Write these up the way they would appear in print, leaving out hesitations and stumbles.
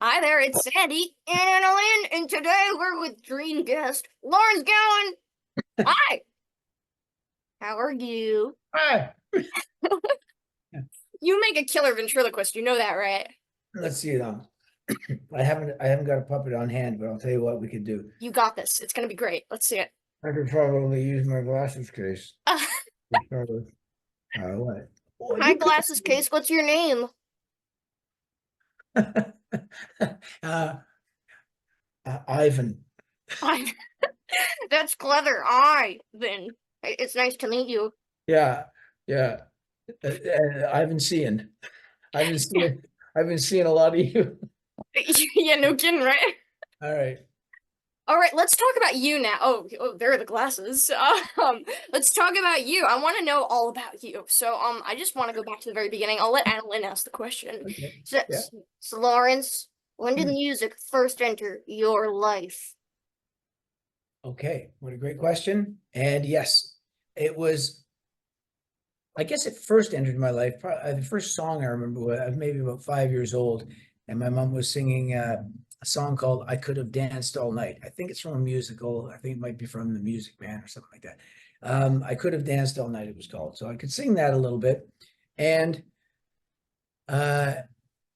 Hi there, it's Sandy and AnaLynne, and today we're with dream guest Lawrence Gowan. Hi, how are you? Ah, You make a killer ventriloquist, you know that, right? let's see it on. I haven't got a puppet on hand, but I'll tell you what we could do. You got this. It's gonna be great. Let's see it. I could probably use my glasses case. To start with. What? Oh, Hi, you could. glasses case. What's your name? uh, Ivan. Hi. That's clever. Hi, then. It's nice to meet you. Yeah, yeah. I've been seeing. I've been seeing. I've been seeing a lot of you. Yeah, no kidding, right? All right. All right, let's talk about you now. Oh, there are the glasses. Let's talk about you. I want to know all about you. So, I just want to go back to the very beginning. I'll let AnaLynne ask the question. Okay. So, Yeah. so Lawrence, when did Hmm. music first enter your life? Okay. What a great question. And yes, it was. I guess it first entered my life. The first song I remember was I was maybe about 5 years old, and my mom was singing a song called "I Could Have Danced All Night." I think it's from a musical. I think it might be from The Music Man or something like that. "I Could Have Danced All Night" it was called. So I could sing that a little bit, and uh,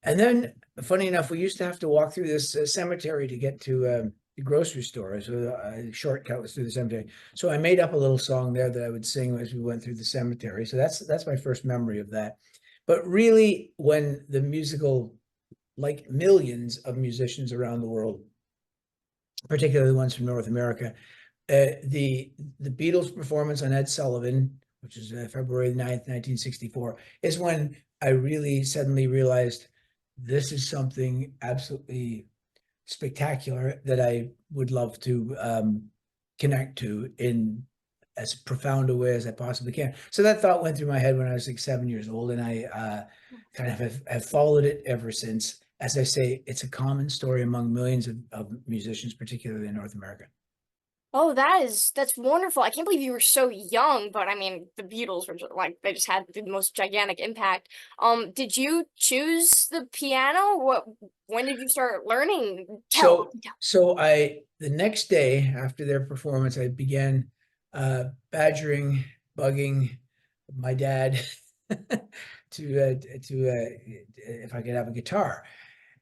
and then funny enough, we used to have to walk through this cemetery to get to the grocery store. So a shortcut was through the cemetery. So I made up a little song there that I would sing as we went through the cemetery. So that's my first memory of that. But really, when the musical, like millions of musicians around the world, particularly the ones from North America, the Beatles performance on Ed Sullivan, which is February 9th, 1964, is when I really suddenly realized this is something absolutely spectacular that I would love to connect to in as profound a way as I possibly can. So that thought went through my head when I was like 7 years old, and I kind of have followed it ever since. As I say, it's a common story among millions of musicians, particularly in North America. Oh, that's wonderful. I can't believe you were so young, but I mean, the Beatles were just, like they just had the most gigantic impact. Did you choose the piano? When did you start learning? Tell. So, so I the next day after their performance, I began badgering, bugging my dad to if I could have a guitar,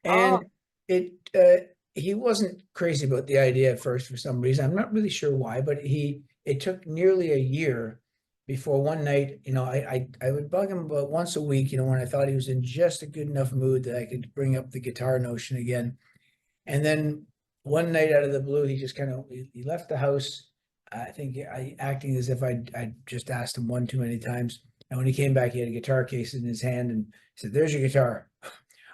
Oh, and it he wasn't crazy about the idea at first for some reason. I'm not really sure why, but it took nearly a year before one night, I would bug him about once a week, when I thought he was in just a good enough mood that I could bring up the guitar notion again. And then one night out of the blue, he just kind of he left the house. I think acting as if I just asked him one too many times. And when he came back, he had a guitar case in his hand and he said, "There's your guitar."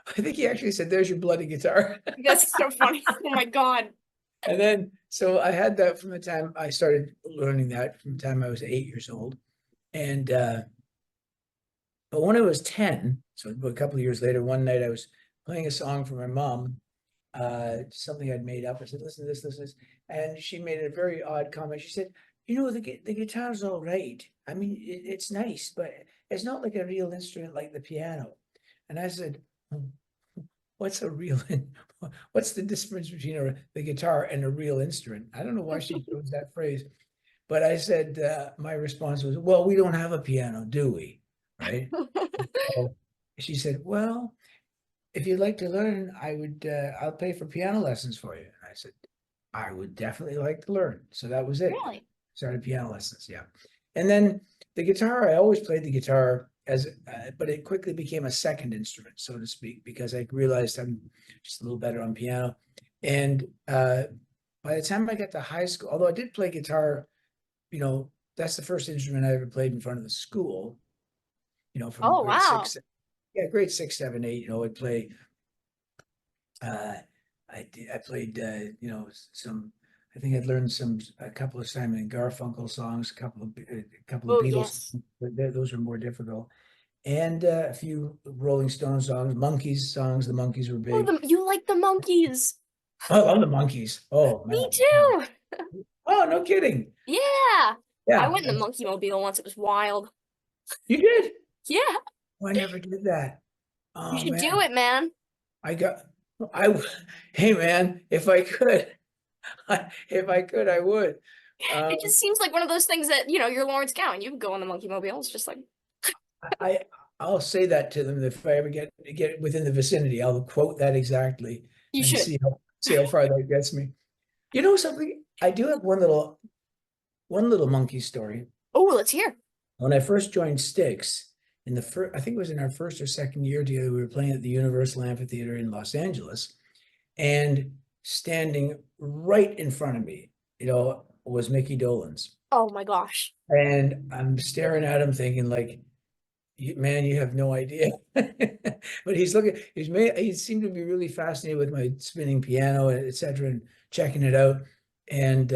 I think he actually said, "There's your bloody guitar." that's so funny. Oh my God. And then, so I had that from the time I started learning that, from the time I was 8 years old. And, but when I was 10, so a couple of years later, one night I was playing a song for my mom, something I'd made up. I said, "Listen to this, listen to this." And she made a very odd comment. She said, the guitar's all right. I mean, it's nice, but it's not like a real instrument like the piano." And I said, "What's a real, what's the difference between the guitar and a real instrument?" I don't know why she chose that phrase, but I said, my response was, "Well, we don't have a piano, do we?" Right? So she said, "Well, if you'd like to learn, I'll pay for piano lessons for you." And I said, "I would definitely like to learn." So that was it. Really? Started piano lessons, yeah. And then the guitar, I always played the guitar but it quickly became a second instrument, so to speak, because I realized I'm just a little better on piano. And by the time I got to high school, although I did play guitar, that's the first instrument I ever played in front of the school, from Oh, grade wow. six, yeah, grade 6, 7, 8, I'd play. Uh, I played, some. I think I'd learned a couple of Simon and Garfunkel songs, a couple of Oh, Beatles, yes. but those were more difficult, and a few Rolling Stones songs, Monkeys songs. The Monkeys were Oh, big. you like the monkeys. I love the Monkeys. Oh Me man. too. Oh, no kidding. Yeah. I Yeah, went in the monkey mobile once. It was wild. you did. Yeah. Oh, I never did that. You Oh should do man, it, man. I got. Hey man, if I could, if I could, I would. It Um, just seems like one of those things that, you know, you're Lawrence Gowan. You can go on the Monkey Mobile. It's just like, I I'll say that to them if I ever get within the vicinity. I'll quote that exactly you and should. see how far that gets me. You know something? I do have one little monkey story. Oh, let's hear. When I first joined Styx, in the first, I think it was in our first or second year together, we were playing at the Universal Amphitheater in Los Angeles, and standing right in front of me, was Mickey Dolenz. Oh my gosh. And I'm staring at him thinking like, man, you have no idea. But he seemed to be really fascinated with my spinning piano, etc., and checking it out. And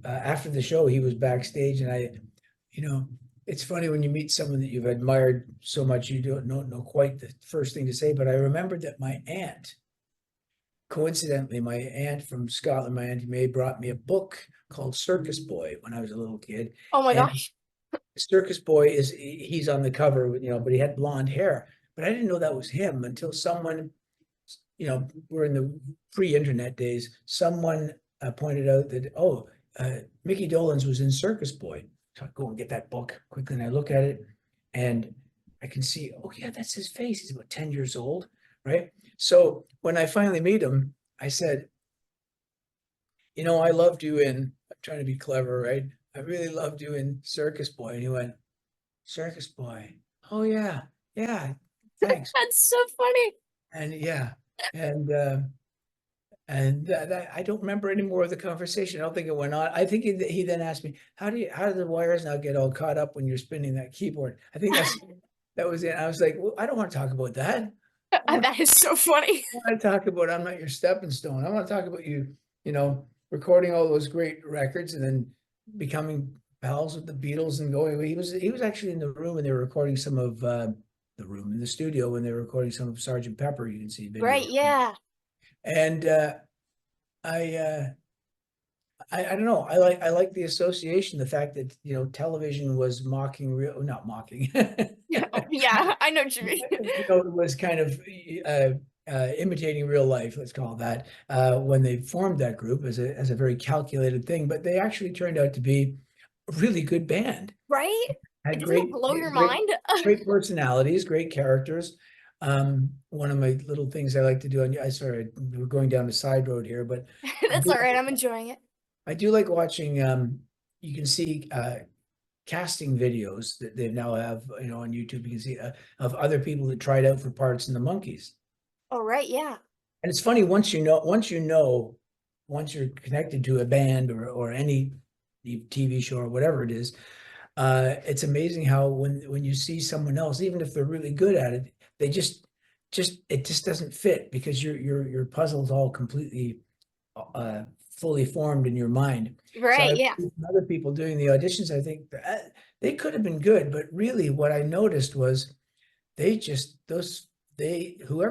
after the show, he was backstage, and it's funny when you meet someone that you've admired so much, you don't know quite the first thing to say. But I remembered that coincidentally, my aunt from Scotland, my Auntie May, brought me a book called Circus Boy when I was a little kid. Oh my And gosh. Circus Boy he's on the cover, but he had blonde hair. But I didn't know that was him until someone, we're in the pre-internet days. Someone pointed out that, Mickey Dolenz was in Circus Boy. So I go and get that book quickly, and I look at it, and I can see, oh yeah, that's his face. He's about 10 years old, right? So when I finally meet him, I said, I loved you I'm trying to be clever, right? I really loved you in Circus Boy. And he went, Circus Boy. Oh yeah, yeah, thanks. That's so funny. And yeah, and that I don't remember any more of the conversation. I don't think it went on. I think he then asked me, how do the wires now get all caught up when you're spinning that keyboard? I think that was it. I was like, well, I don't want to talk about that. That is so funny. I want to talk about I'm not your stepping stone. I want to talk about you, recording all those great records and then becoming pals with the Beatles and going. He was actually in the room, and they were recording some of the room in the studio when they were recording some of Sergeant Pepper. You can see video. Right, yeah. And I don't know. I like the association, the fact that television was not mocking. Yeah, I know what you mean. It was kind of imitating real life, let's call it that, when they formed that group as a very calculated thing. But they actually turned out to be a really good band. Right? Had Doesn't it blow your mind? great personalities, great characters. One of my little things I like to do, and we're going down the side road here, but That's all right. I'm enjoying it. I do like watching. You can see casting videos that they now have, on YouTube. You can see of other people that tried out for parts in the Monkees. Oh, right, yeah. And it's funny once you're connected to a band or any TV show or whatever it is. It's amazing how when you see someone else, even if they're really good at it, they it just doesn't fit because your puzzle's all completely fully formed in your mind. Right, So yeah. other people doing the auditions, I think they could have been good, but really what I noticed was whoever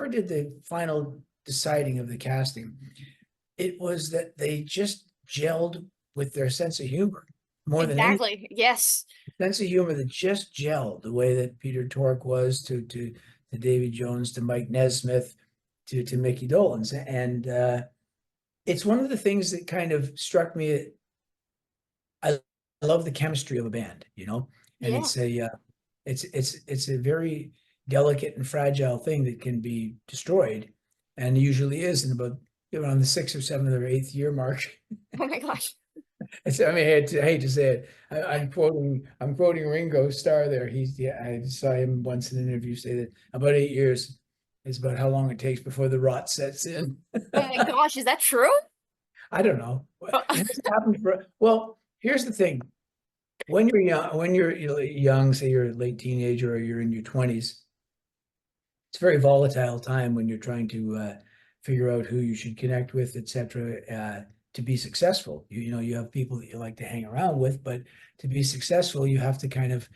did the final deciding of the casting, it was that they just gelled with their sense of humor more than anything. Exactly. Yes. Sense of humor that just gelled the way that Peter Tork was to Davy Jones, to Mike Nesmith, to Mickey Dolenz. And it's one of the things that kind of struck me. I love the chemistry of a band, and Yeah. it's a very delicate and fragile thing that can be destroyed, and usually is in about around the 6th or 7th or 8th year mark. Oh my gosh. I hate to say it. I'm quoting Ringo Starr there. I saw him once in an interview say that about 8 years is about how long it takes before the rot sets in. Oh my gosh, is that true? I don't know. It hasn't happened well, here's the thing. When you're young, say you're a late teenager or you're in your 20s, it's a very volatile time when you're trying to figure out who you should connect with, etc. To be successful. You have people that you like to hang around with, but to be successful, you have to kind of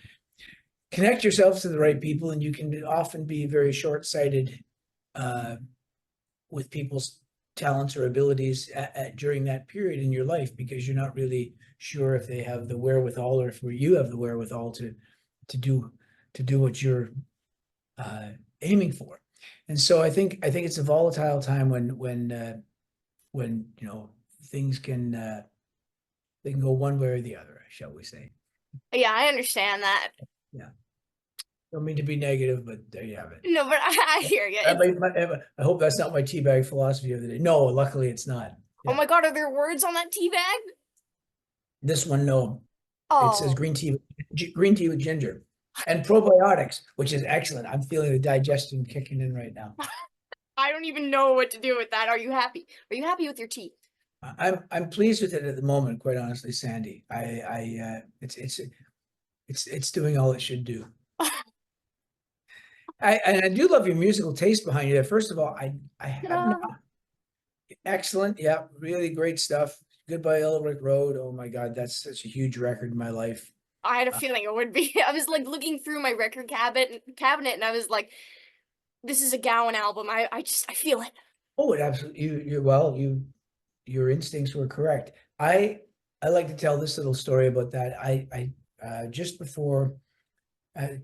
connect yourself to the right people, and you can often be very short-sighted with people's talents or abilities during that period in your life, because you're not really sure if they have the wherewithal, or if you have the wherewithal to do what you're aiming for. And so I think it's a volatile time when you know things can they can go one way or the other, shall we say. Yeah, I understand that. Yeah. Don't mean to be negative, but there you have it. No, but I hear you. I hope that's not my teabag philosophy of the day. No, luckily it's not. Oh Yeah. my God, are there words on that tea bag? This one, no. It says Oh, green tea with ginger and probiotics, which is excellent. I'm feeling the digestion kicking in right now. I don't even know what to do with that. Are you happy? Are you happy with your tea? I'm pleased with it at the moment, quite honestly, Sandy. It's doing all it should do. I do love your musical taste behind you there. First of all, I have not. Ta-da. Excellent. Yeah, really great stuff. Goodbye Yellow Brick Road. Oh my God, that's such a huge record in my life. I had a Uh, feeling it would be. I was like looking through my record cabinet and I was like, this is a Gowan album. I feel it. oh, it absolutely you well, your instincts were correct. I like to tell this little story about that. I just before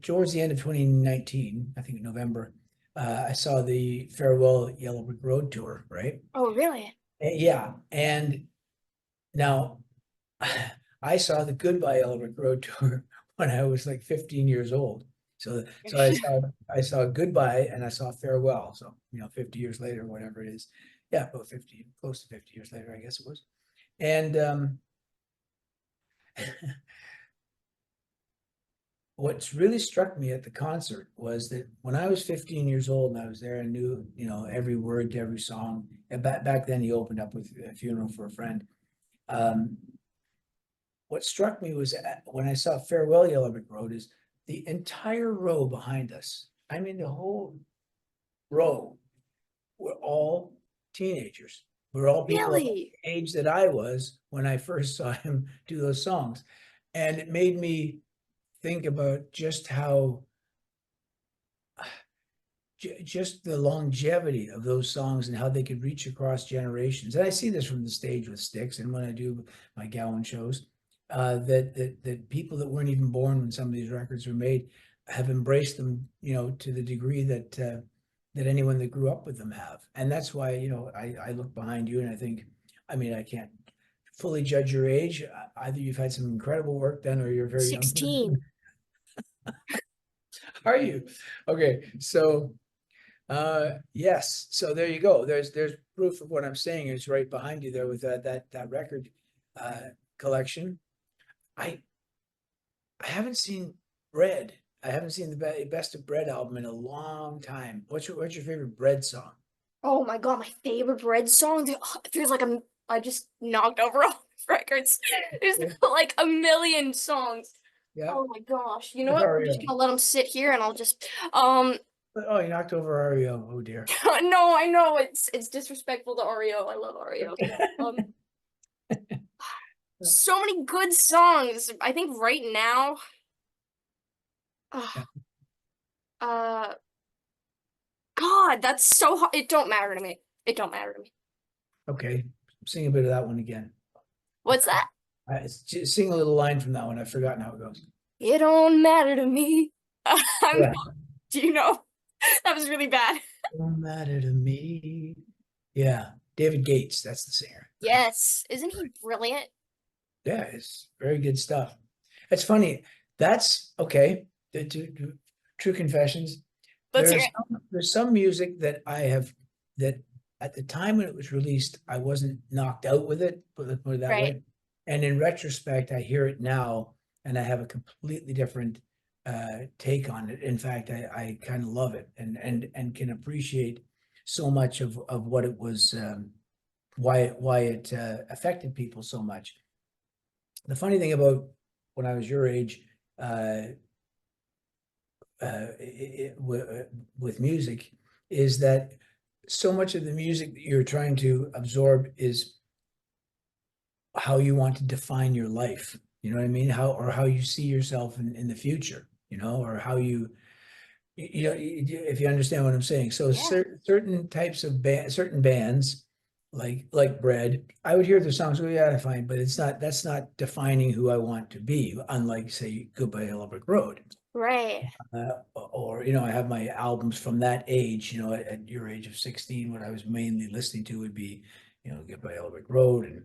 towards the end of 2019, I think November, I saw the Farewell Yellow Brick Road tour, right? Oh, really? Yeah, and now I saw the Goodbye Yellow Brick Road tour when I was like 15 years old. So I saw Goodbye and I saw Farewell. So, you know, 50 years later, whatever it is. Yeah, about 50, close to 50 years later, I guess it was. And what's really struck me at the concert was that when I was 15 years old and I was there, I knew, you know, every word to every song. And back then he opened up with A Funeral for a Friend. Um, what struck me was when I saw Farewell Yellow Brick Road is the entire row behind us. I mean, the whole row were all teenagers. We're all people of Really? the age that I was when I first saw him do those songs. And it made me think about just how just the longevity of those songs and how they could reach across generations. And I see this from the stage with Styx and when I do my Gowan shows, that people that weren't even born when some of these records were made have embraced them, you know, to the degree that that anyone that grew up with them have. And that's why, you know, I look behind you and I think, I mean, I can't fully judge your age. Either you've had some incredible work done or you're a very young 16. person. Are you? Okay, so yes, so there you go. There's proof of what I'm saying is right behind you there with that record collection. I I haven't seen Bread. I haven't seen the Best of Bread album in a long time. What's your favorite Bread song? Oh my God, my favorite Bread song. There's like I just knocked over all the records. There's Yeah, like a million songs. yeah. Oh my gosh. You know With what? I'm just REO. gonna let them sit here and I'll just um Oh, you knocked over REO. Oh dear. no, I know it's disrespectful to Oreo. I love Oreo. Um so many good songs. I think right now uh, Yeah. uh God, that's so hard. It don't matter to me. It don't matter to me. Okay. Sing a bit of that one again. What's that? Sing a little line from that one. I've forgotten how it goes. It don't matter to me. I'm Yeah. do you know? That was really bad. Don't matter to me. Yeah. David Gates, that's the singer. Yes. Isn't he brilliant? Yeah, it's very good stuff. It's funny. That's okay. True confessions. Let's hear it. There's some music that I have that at the time when it was released, I wasn't knocked out with it, put it that Right. way. And in retrospect, I hear it now and I have a completely different take on it. In fact, I kind of love it and can appreciate so much of what it was, why it affected people so much. The funny thing about when I was your age, with music is that so much of the music that you're trying to absorb is how you want to define your life. You know what I mean? How you see yourself in the future, you know, or how you know, if you understand what I'm saying. So Yeah. certain types of certain bands like Bread, I would hear the songs, go, yeah, fine, but that's not defining who I want to be, unlike say Goodbye Yellow Brick Road. Right. Or, I have my albums from that age, at your age of 16, what I was mainly listening to would be, Goodbye Yellow Brick Road and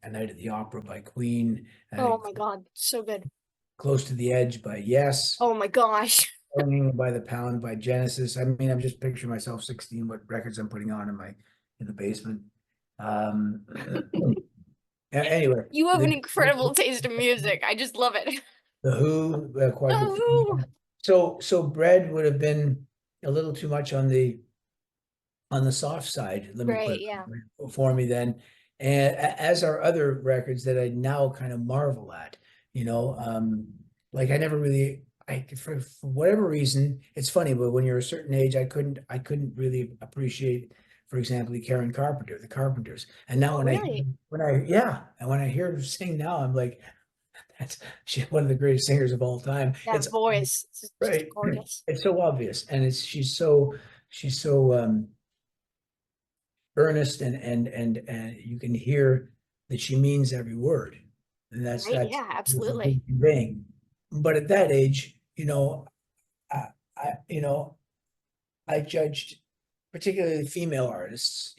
A Night at the Opera by Queen, Oh my God, so good. Close to the Edge by Yes, Oh my gosh. Swinging by the Pound by Genesis. I mean, I'm just picturing myself 16, what records I'm putting on in the basement. Um, anyway, You have an incredible taste in music. I just love it. the Who, Quadrophenia. Oh, So Bread would have been a little too much on the soft side, let me put right, it yeah. for me then. And as are other records that I now kind of marvel at, like I never really, for whatever reason, it's funny, but when you're a certain age, I couldn't really appreciate, for example, Karen Carpenter, the Carpenters. And now Oh, really? and when I hear her sing now, I'm like, she's one of the greatest singers of all time. That It's voice, it's just right. gorgeous. It's so obvious, and she's so earnest, and you can hear that she means every word, and Right, that's yeah, absolutely. conveying. But at that age, I, I judged particularly female artists.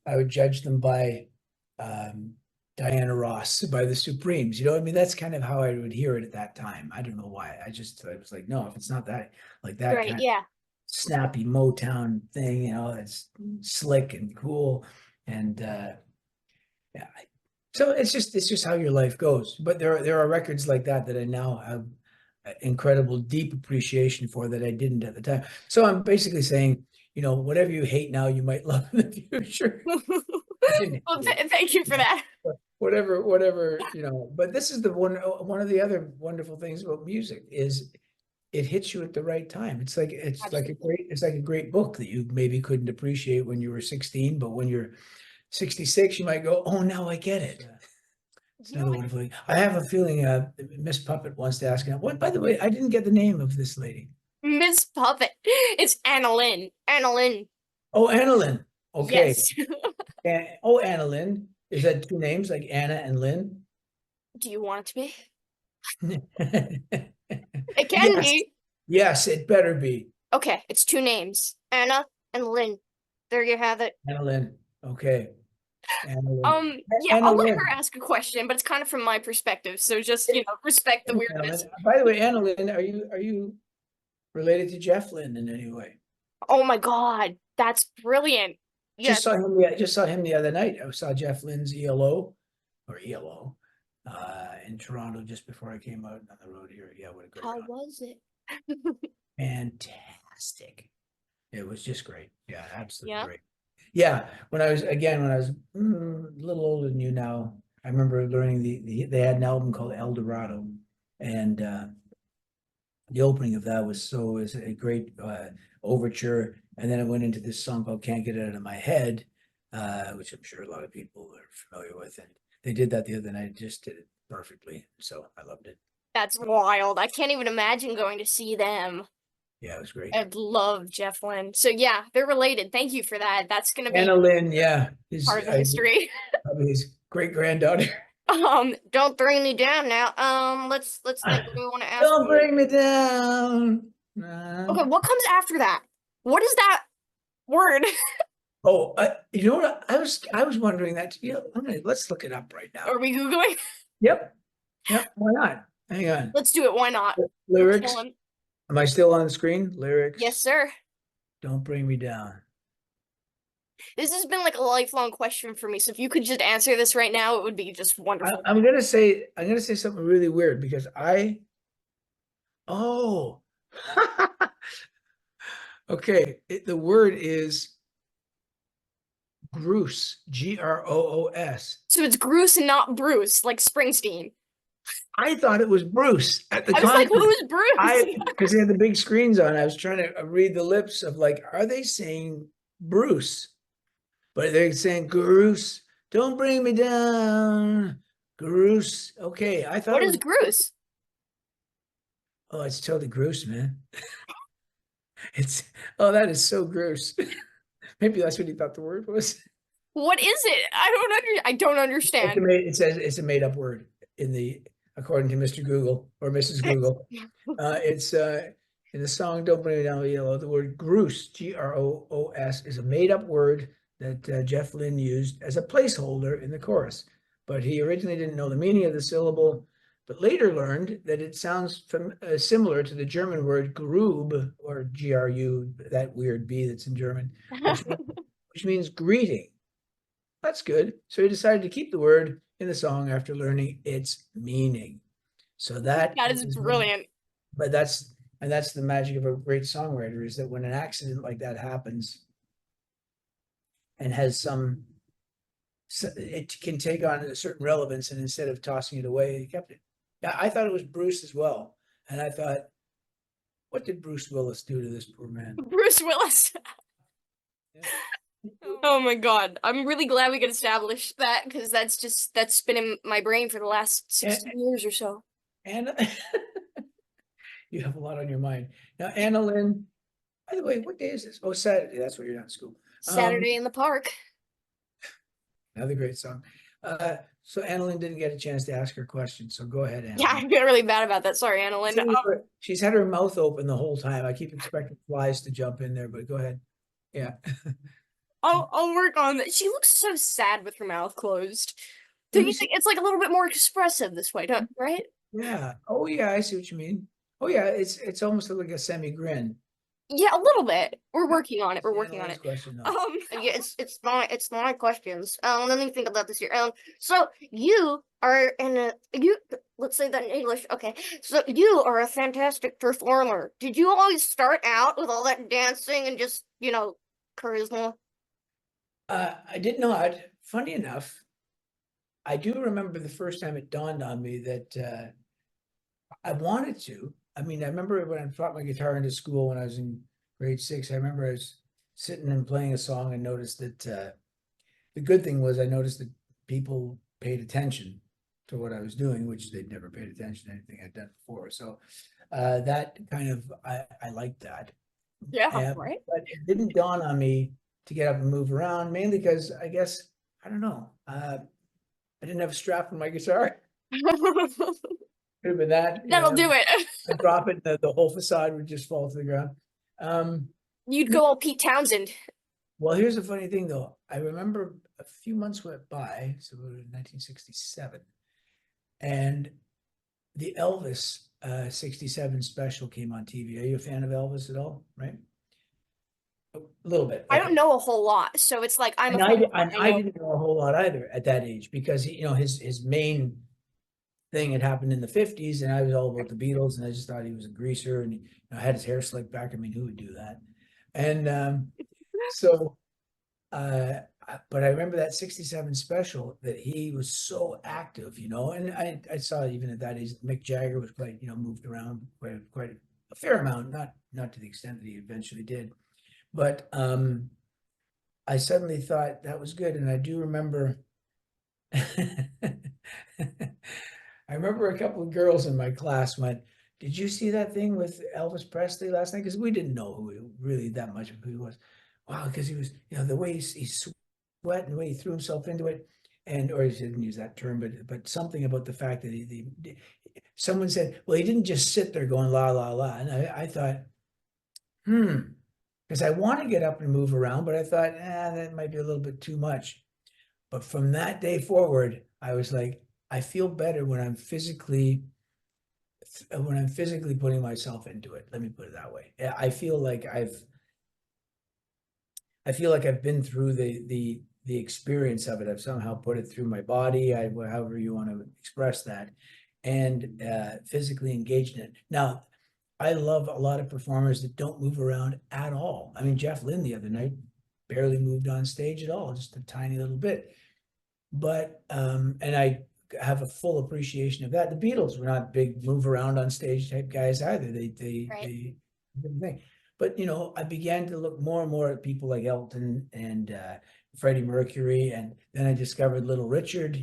I would judge them by Diana Ross, by the Supremes. I mean, that's kind of how I would hear it at that time. I don't know why. I was like, no, if it's not that, like that Right, kind of yeah. snappy Motown thing, it's slick and cool. And yeah. So it's just how your life goes. But there are records like that I now have incredible deep appreciation for that I didn't at the time. So I'm basically saying, whatever you hate now, you might love in the future. Well, thank you for that. Whatever, but this is one of the other wonderful things about music is it hits you at the right time. It's like a great book that you maybe couldn't appreciate when you were 16, but when you're 66, you might go, oh, now I get it. It's another wonderful thing. I have a feeling Miss Puppet wants to ask, what, by the way, I didn't get the name of this lady. Miss Puppet. It's AnaLynne. AnaLynne. Oh, AnaLynne. Okay. Yes. AnaLynne. Is that two names, like Anna and Lynn? Do you want it to be? It It can be. Yes, it better be. Okay, it's two names. Anna and Lynn. There you have it. AnaLynne. Okay. AnaLynne. Yeah, I'll let her ask a question, but it's kind of from my perspective. So just, respect the weirdness. By the way, AnaLynne, are you related to Jeff Lynne in any way? Oh my God, that's brilliant. Just saw him the other night. I saw Jeff Lynne's ELO in Toronto just before I came out on the road here. Yeah, what a great How was it? Fantastic. It was just great. Yeah, absolutely Yeah. great. Yeah, when I was a little older than you now, I remember learning they had an album called El Dorado, and the opening of that was a great overture, and then it went into this song called Can't Get It Out of My Head, which I'm sure a lot of people are familiar with, and they did that the other night, just did it perfectly, so I loved it. That's wild. I can't even imagine going to see them. Yeah, it was great. I love Jeff Lynne. So yeah, they're related. Thank you for that. That's gonna be AnaLynne, yeah, part of the history. Probably his great granddaughter. Don't bring me down now. Let's think. What do we want to ask? Don't bring me down. Okay, what comes after that? What is that word? Oh, you know what? I was wondering that. Let's look it up right now. Are we Googling? Yep. Why not? Hang on. Let's do it. Why not? Lyrics. Am I still on the screen? Lyrics. Yes, sir. Don't bring me down. This has been like a lifelong question for me. So if you could just answer this right now, it would be just wonderful. I'm gonna say something really weird because okay. The word is Groos, Groos. So it's Bruce and not Bruce, like Springsteen. I thought it was Bruce at the I time. was like, who's Bruce? Because they had the big screens on. I was trying to read the lips of like, are they saying Bruce? But they're saying Groos. Don't bring me down, Groos. Okay, I thought. What is Groos? Oh, it's totally gross, man. That is so gross. Maybe that's what he thought the word was. What is it? I don't understand. It says it's a made up word in the according to Mr. Google or Mrs. Google. It's in the song "Don't Bring Me Down with Yellow." The word "groos," Groos, is a made-up word that Jeff Lynne used as a placeholder in the chorus, but he originally didn't know the meaning of the syllable, but later learned that it sounds similar to the German word "grub" or GRU, that weird B that's in German, which means greeting. That's good. So he decided to keep the word in the song after learning its meaning. So that is brilliant. But that's the magic of a great songwriter, is that when an accident like that happens and has it can take on a certain relevance, and instead of tossing it away, he kept it. Yeah, I thought it was Bruce as well. And I thought, what did Bruce Willis do to this poor man? Bruce Willis. Yeah. Oh my God. I'm really glad we could establish that, because that's been in my brain for the last 16 years or so. And you have a lot on your mind. Now, AnaLynne, by the way, what day is this? Oh, Saturday. That's where you're not in school. Saturday in the Park. Another great song. So AnaLynne didn't get a chance to ask her question, so go ahead, AnaLynne. Yeah, I feel really bad about that. Sorry, AnaLynne. She's had her mouth open the whole time. I keep expecting flies to jump in there, but go ahead. Yeah. I'll work on that. She looks so sad with her mouth closed. Don't you think it's like a little bit more expressive this way, right? Yeah. Oh yeah, I see what you mean. Oh yeah, it's almost like a semi-grin. Yeah, a little bit. We're working on it. We're working on it. Question, Yeah, it's my questions. Let me think about this here. So you are let's say that in English. Okay, so you are a fantastic performer. Did you always start out with all that dancing and just, charisma? I did not. Funny enough, I do remember the first time it dawned on me that I wanted to. I mean, I remember when I brought my guitar into school when I was in grade 6. I remember I was sitting and playing a song and noticed that the good thing was I noticed that people paid attention to what I was doing, which they'd never paid attention to anything I'd done before. So that kind of, I liked that. Yeah, right. But it didn't dawn on me to get up and move around, mainly because I guess, I don't know, I didn't have a strap on my guitar. Could have been that. That'll do it. I drop it, the whole facade would just fall to the ground. You'd go all Pete Townsend. Well, here's the funny thing, though. I remember a few months went by, so it was 1967, and the Elvis 67 special came on TV. Are you a fan of Elvis at all? Right? A little bit. I don't know a whole lot, so it's like I didn't know a whole lot either at that age, because his main thing had happened in the 50s, and I was all about the Beatles, and I just thought he was a greaser, and he had his hair slicked back. I mean, who would do that? And but I remember that 67 special, that he was so active, and I saw even at that age Mick Jagger was quite, moved around quite a fair amount, not to the extent that he eventually did. But I suddenly thought that was good. And I do remember I remember a couple of girls in my class went, "Did you see that thing with Elvis Presley last night?" Because we didn't know really that much of who he was. Wow, because he was, the way he sweat and the way he threw himself into it, or he didn't use that term, but something about the fact that someone said, well, he didn't just sit there going la la la, and I thought, because I want to get up and move around, but I thought, that might be a little bit too much. But from that day forward, I was like, I feel better when I'm physically putting myself into it. Let me put it that way. I feel like I've been through the experience of it. I've somehow put it through my body, however you want to express that, and physically engaged in it. Now, I love a lot of performers that don't move around at all. I mean, Jeff Lynne the other night barely moved on stage at all, just a tiny little bit. But and I have a full appreciation of that. The Beatles were not big move around on stage type guys either. They didn't think. But I began to look more and more at people like Elton and Freddie Mercury, and then I discovered Little Richard,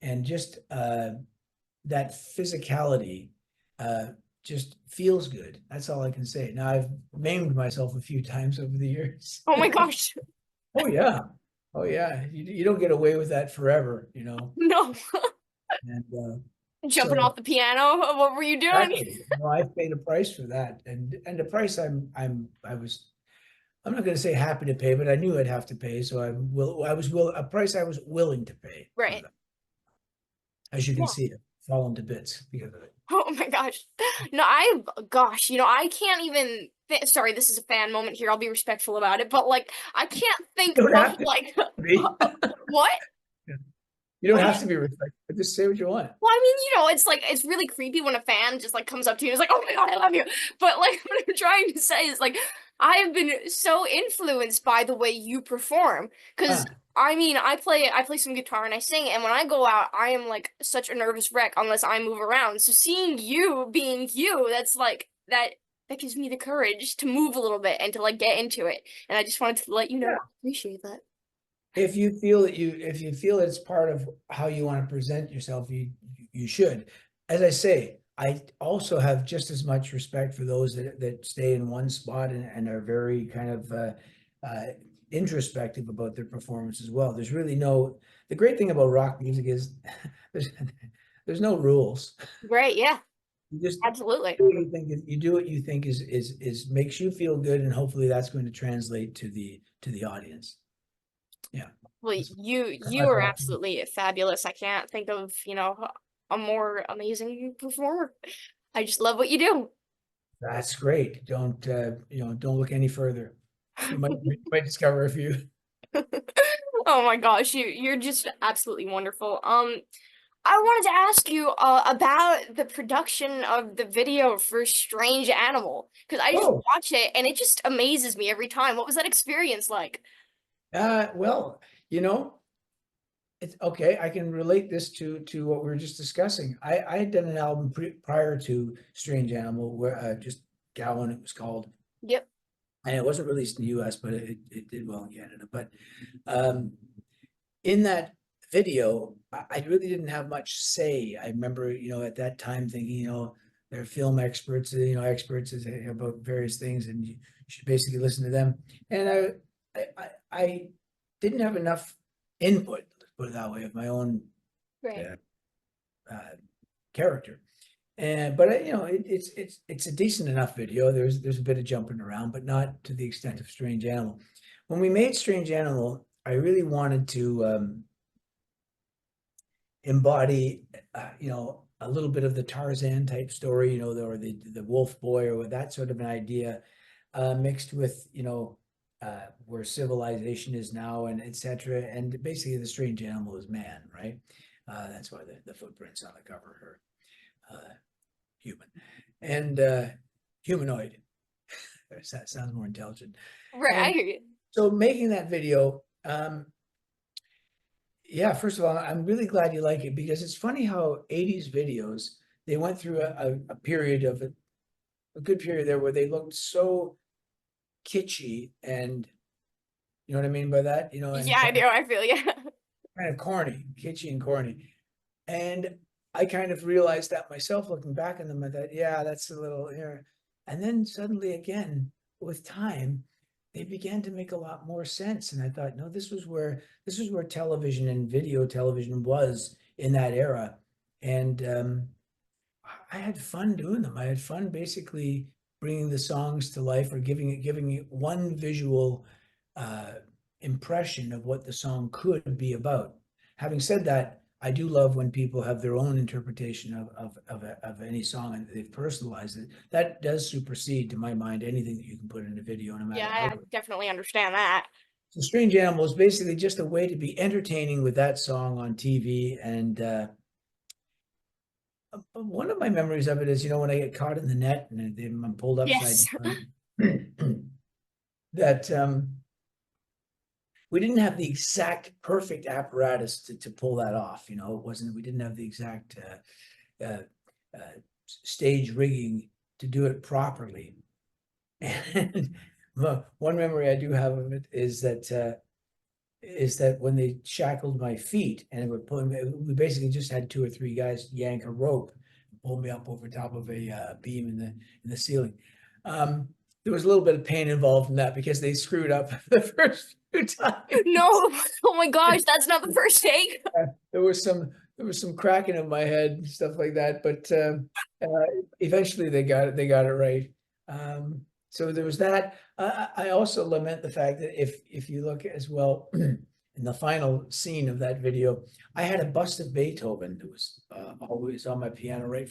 and just that physicality just feels good. That's all I can say. Now, I've maimed myself a few times over the years. Oh my gosh. Oh yeah. Oh yeah. You don't get away with that forever, No. And Jumping So off the piano. What were you doing? exactly, I've paid a price for that, and the price I'm not going to say happy to pay, but I knew I'd have to pay, so a price I was willing to pay for Right. that. As you can Yeah. see, it fallen to bits because of it. Oh my gosh. No, gosh, I can't even sorry, this is a fan moment here. I'll be respectful about it, but like I can't think You don't of have to like be. what? You don't What did have you to be respectful. Just say what you want. Well, I mean, it's like it's really creepy when a fan just like comes up to you and is like, "Oh my God, I love you." But like what I'm trying to say is like I have been so influenced by the way you perform because Ah, I mean, I play some guitar and I sing, and when I go out, I am like such a nervous wreck unless I move around. So seeing you being you, that's like that gives me the courage to move a little bit and to like get into it. And I just wanted to let you know yeah. I appreciate that. If you feel it's part of how you want to present yourself, you should. As I say, I also have just as much respect for those that stay in one spot and are very kind of uh, introspective about their performance as well. There's really the great thing about rock music is there's there's no rules. Great, yeah, You just absolutely. do what you think you do what you think is makes you feel good, and hopefully that's going to translate to the audience. Yeah. Well, That's you my are philosophy. absolutely fabulous. I can't think of, a more amazing performer. I just love what you do. That's great. Don't look any further. You might discover a few. Oh my gosh, you're just absolutely wonderful. I wanted to ask you about the production of the video for Strange Animal because I just Oh, watch it and it just amazes me every time. What was that experience like? well, you know, it's okay. I can relate this to what we were just discussing. I had done an album prior to Strange Animal, where just Gowan it was called, Yep. and it wasn't released in the U.S., but it did well in Canada. But um, in that video, I really didn't have much say. I remember, at that time thinking, they're film experts, experts about various things, and you should basically listen to them. And I didn't have enough input, let's put it that way, of my own Right. uh, uh, character. But it's a decent enough video. There's a bit of jumping around, but not to the extent of Strange Animal. When we made Strange Animal, I really wanted to embody, a little bit of the Tarzan type story, or the Wolf Boy, or that sort of an idea, mixed with, where civilization is now, and etc. And basically, the strange animal is man, right? That's why the footprints on the cover are human and humanoid. That sounds more intelligent. Right, I And hear you. so, making that video, yeah, first of all, I'm really glad you like it, because it's funny how 80s videos, they went through a period of a good period there where they looked so kitschy, and you know what I mean by that, and Yeah, I do. I feel you. kind of corny, kitschy and corny. And I kind of realized that myself looking back on them. I thought, yeah, that's a little here. And then suddenly again, with time, they began to make a lot more sense. And I thought, no, this was where television and video television was in that era. And I had fun doing them. I had fun basically bringing the songs to life, or giving it one visual uh, impression of what the song could be about. Having said that, I do love when people have their own interpretation of any song and they've personalized it. That does supersede, to my mind, anything that you can put in a video, no Yeah, matter how I good. definitely understand that. So Strange Animal is basically just a way to be entertaining with that song on TV. And one of my memories of it is, when I get caught in the net and I'm pulled upside Yes. down, that we didn't have the exact perfect apparatus to pull that off. We didn't have the exact uh, uh, stage rigging to do it properly. And one memory I do have of it is that when they shackled my feet and were pulling me, we basically just had two or three guys yank a rope and pull me up over top of a beam in the ceiling. There was a little bit of pain involved in that because they screwed up the first few times. No. Oh my gosh, that's not the first take. There was there was some cracking of my head and stuff like that, but eventually they got it right. So there was that. I also lament the fact that if you look as well in the final scene of that video, I had a bust of Beethoven that was always on my piano right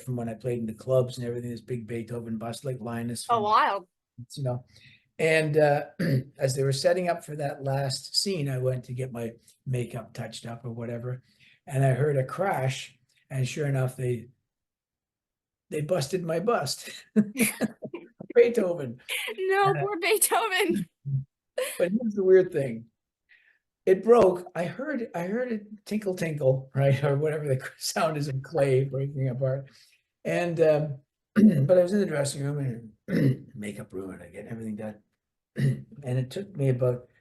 from when I played in the clubs and everything. This big Beethoven bust, like Linus Oh, from, wild. you know. And as they were setting up for that last scene, I went to get my makeup touched up or whatever, and I heard a crash, and sure enough, they busted my bust. Beethoven. No, poor Beethoven. But here's the weird thing. It broke. I heard it tinkle tinkle, right? Or whatever the sound is of clay breaking apart. And but I was in the dressing room and makeup room and I get everything done. And it took me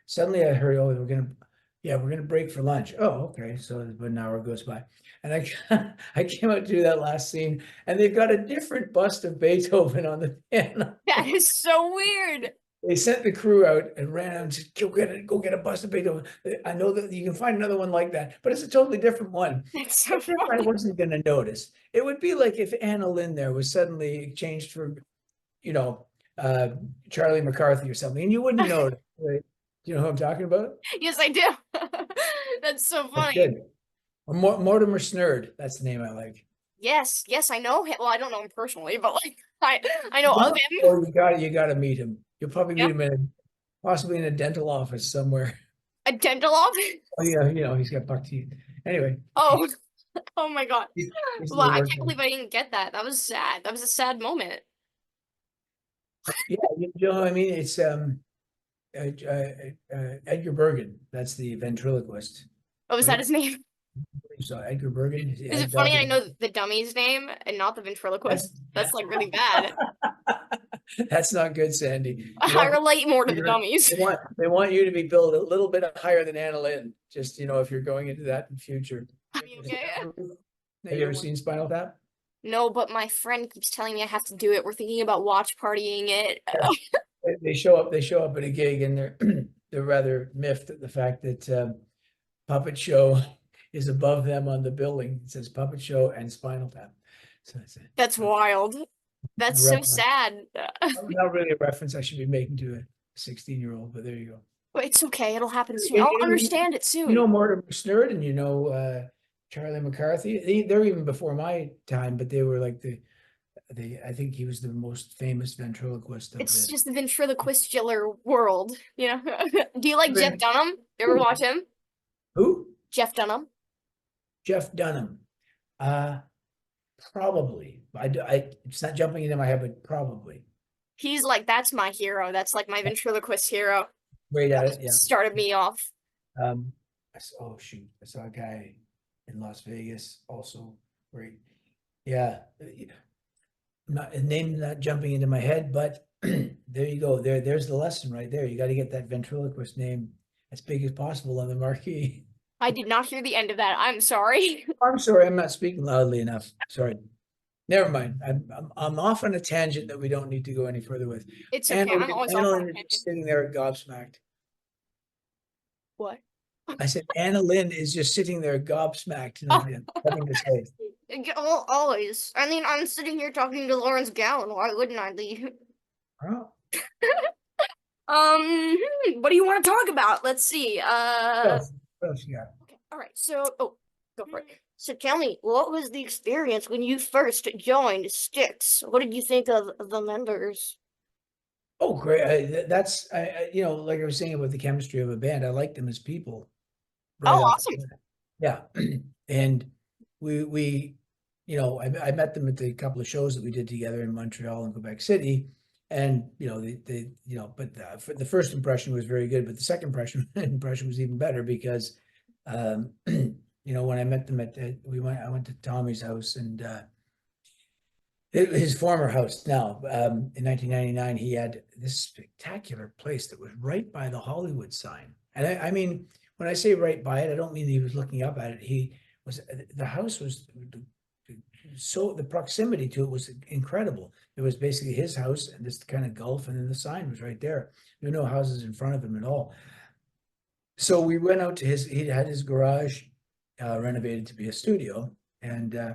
suddenly I heard, oh, we're gonna break for lunch. Oh, okay. So about an hour goes by. And I came out to do that last scene, and they've got a different bust of Beethoven on the piano. That is so weird. They sent the crew out and ran out and said, go get a bust of Beethoven. I know that you can find another one like that, but it's a totally different one. That's so I funny. wasn't going to notice. It would be like if AnaLynne there was suddenly changed for, Charlie McCarthy or something, and you wouldn't know. Right? Do you know who I'm talking about? Yes, I do. That's so That's funny. good. Or Mortimer Snurd. That's the name I like. Yes, I know him. Well, I don't know him personally, but like I know of him. Oh, you gotta meet him. You'll probably Yeah. meet him possibly in a dental office somewhere. A dental office. Oh yeah, he's got buck teeth. Anyway. Oh, oh my God. He's Well, I working. can't believe I didn't get that. That was sad. That was a sad moment. Yeah, I mean, it's Edgar Bergen. That's the ventriloquist. Oh, was that his name? So Edgar Bergen. Is it funny I know the dummy's name and not the ventriloquist? That's like really bad. That's not good, Sandy. I relate more to the you're- dummies. They want you to be billed a little bit higher than AnaLynne, just if you're going into that in future. I mean, okay. Have you ever seen Spinal Tap? No, but my friend keeps telling me I have to do it. We're thinking about watch partying it. They show up at a gig and they're rather miffed at the fact that Puppet Show is above them on the building. It says Puppet Show and Spinal Tap. So That's wild. That's so reference. sad. Not really a reference I should be making to a 16-year-old, but there you go. But it's okay. It'll happen soon. I'll understand it soon. You know Mortimer Snurd and Charlie McCarthy. They're even before my time, but they were like I think he was the most famous ventriloquist of It's the just the ventriloquistular world, you know. Do you like Jeff Dunham? You ever watch him? Who? Jeff Dunham. Jeff Dunham. Probably. It's not jumping into my head, but probably. He's like, that's my hero. That's like my ventriloquist hero. Great at it, yeah. Started me off. Oh shoot, I saw a guy in Las Vegas also great. Yeah. Name not jumping into my head, but there you go. There's the lesson right there. You got to get that ventriloquist name as big as possible on the marquee. I did not hear the end of that. I'm sorry. I'm sorry, I'm not speaking loudly enough. Sorry. Never mind. I'm off on a tangent that we don't need to go any further with. It's okay. I'm always off on a tangent. Sitting there gobsmacked. What? I said AnaLynne is just sitting there gobsmacked. Nothing to say. Well, always. I mean, I'm sitting here talking to Lawrence Gowan. Why wouldn't I leave? Oh. What do you want to talk about? Let's see. What else you got? Okay. All right. So, go for it. So tell me, what was the experience when you first joined Styx? What did you think of the members? Oh, great. That's like I was saying about the chemistry of a band, I liked them as people. Oh, awesome. Yeah. And we I met them at the couple of shows that we did together in Montreal and Quebec City. And, but the first impression was very good, but the second impression was even better because, when I met them I went to Tommy's house and, his former house now, in 1999, he had this spectacular place that was right by the Hollywood sign. And I mean, when I say right by it, I don't mean he was looking up at it. The house was so, the proximity to it was incredible. It was basically his house and this kind of gulf, and then the sign was right there. There were no houses in front of him at all. So we went out to he had his garage, renovated to be a studio. And I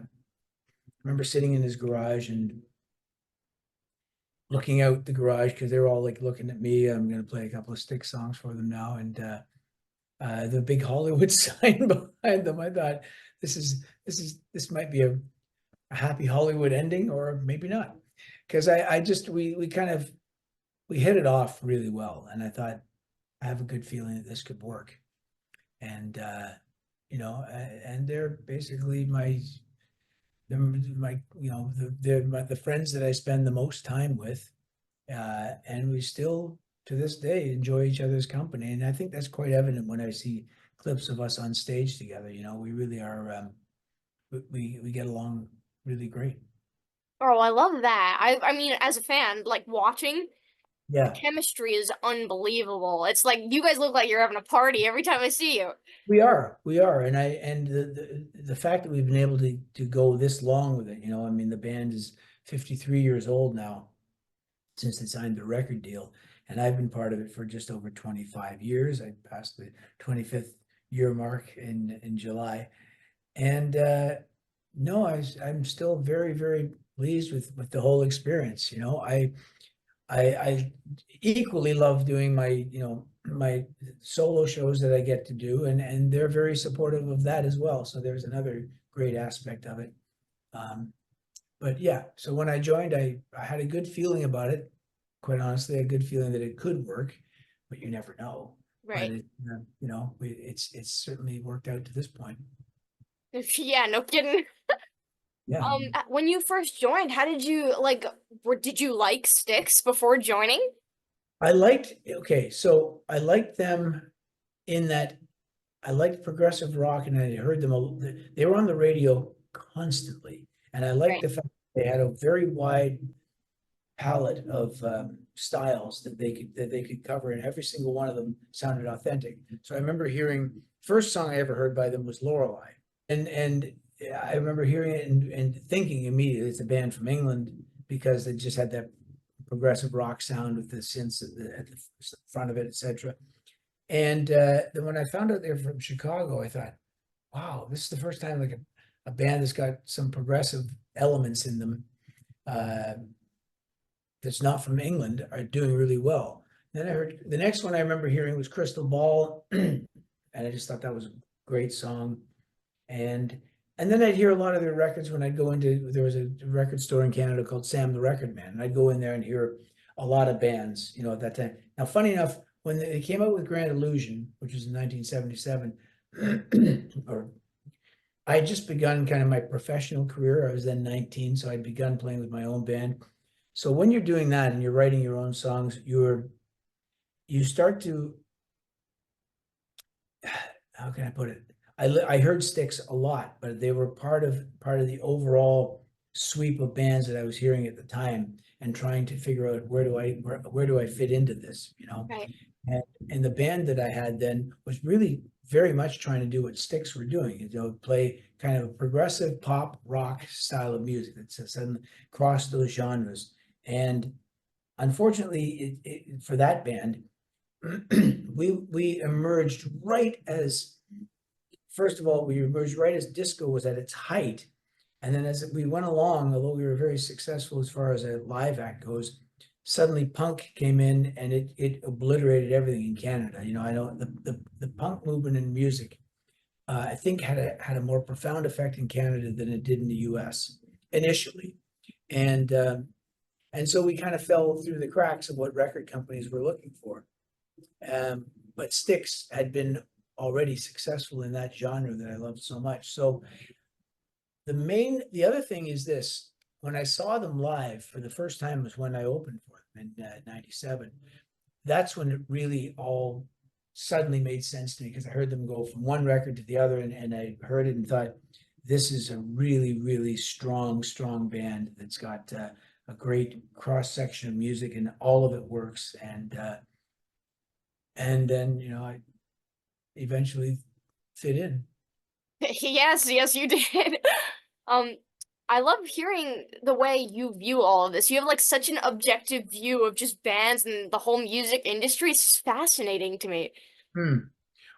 remember sitting in his garage and looking out the garage because they're all like looking at me. I'm going to play a couple of Styx songs for them now. And the big Hollywood sign behind them, I thought, this might be a happy Hollywood ending, or maybe not. Because we kind of, we hit it off really well. And I thought, I have a good feeling that this could work. And, and they're basically the friends that I spend the most time with. And we still, to this day, enjoy each other's company. And I think that's quite evident when I see clips of us on stage together. We really are, we get along really great. Oh, I love that. I mean, as a fan, like watching, the Yeah, chemistry is unbelievable. It's like you guys look like you're having a party every time I see you. we are. And the fact that we've been able to go this long with it, I mean, the band is 53 years old now since they signed the record deal. And I've been part of it for just over 25 years. I passed the 25th year mark in July. And no, I'm still very, very pleased with the whole experience. I equally love doing my solo shows that I get to do, and they're very supportive of that as well. So there's another great aspect of it. But yeah, so when I joined, I had a good feeling about it. Quite honestly, a good feeling that it could work, but you never know. But Right. it's certainly worked out to this point. Yeah, no kidding. Yeah. When you first joined, how did you like, did you like Styx before joining? Okay, so I liked them in that I liked progressive rock, and I heard them, they were on the radio constantly. And I liked Right. the fact that they had a very wide palette of styles that they could cover, and every single one of them sounded authentic. So I remember hearing, first song I ever heard by them was Lorelei. And I remember hearing it and thinking immediately it's a band from England, because they just had that progressive rock sound with the synths at the front of it, etc. And then when I found out they're from Chicago, I thought, wow, this is the first time like a band that's got some progressive elements in them that's not from England are doing really well. Then I heard the next one I remember hearing was Crystal Ball, and I just thought that was a great song. And then I'd hear a lot of their records when I'd go into, there was a record store in Canada called Sam the Record Man, and I'd go in there and hear a lot of bands, at that time. Now, funny enough, when they came out with Grand Illusion, which was in 1977, or I had just begun kind of my professional career. I was then 19, so I'd begun playing with my own band. So when you're doing that and you're writing your own songs, you start to, how can I put it? I heard Styx a lot, but they were part of the overall sweep of bands that I was hearing at the time, and trying to figure out where do I fit into this, Right. And the band that I had then was really very much trying to do what Styx were doing, play kind of a progressive pop rock style of music that's suddenly crossed those genres. And unfortunately, for that band, we emerged right as, first of all, we emerged right as disco was at its height. And then as we went along, although we were very successful as far as a live act goes, suddenly punk came in, and it obliterated everything in Canada. I know the punk movement in music, I think had a more profound effect in Canada than it did in the US initially. And so we kind of fell through the cracks of what record companies were looking for. But Styx had been already successful in that genre that I loved so much. So the other thing is this: when I saw them live for the first time was when I opened for them in '97. That's when it really all suddenly made sense to me, because I heard them go from one record to the other, and I heard it and thought, this is a really, really strong band that's got a great cross section of music, and all of it works. And then I eventually fit in. Yes, yes, you did. Um, I love hearing the way you view all of this. You have like such an objective view of just bands and the whole music industry. It's fascinating to me. Hmm.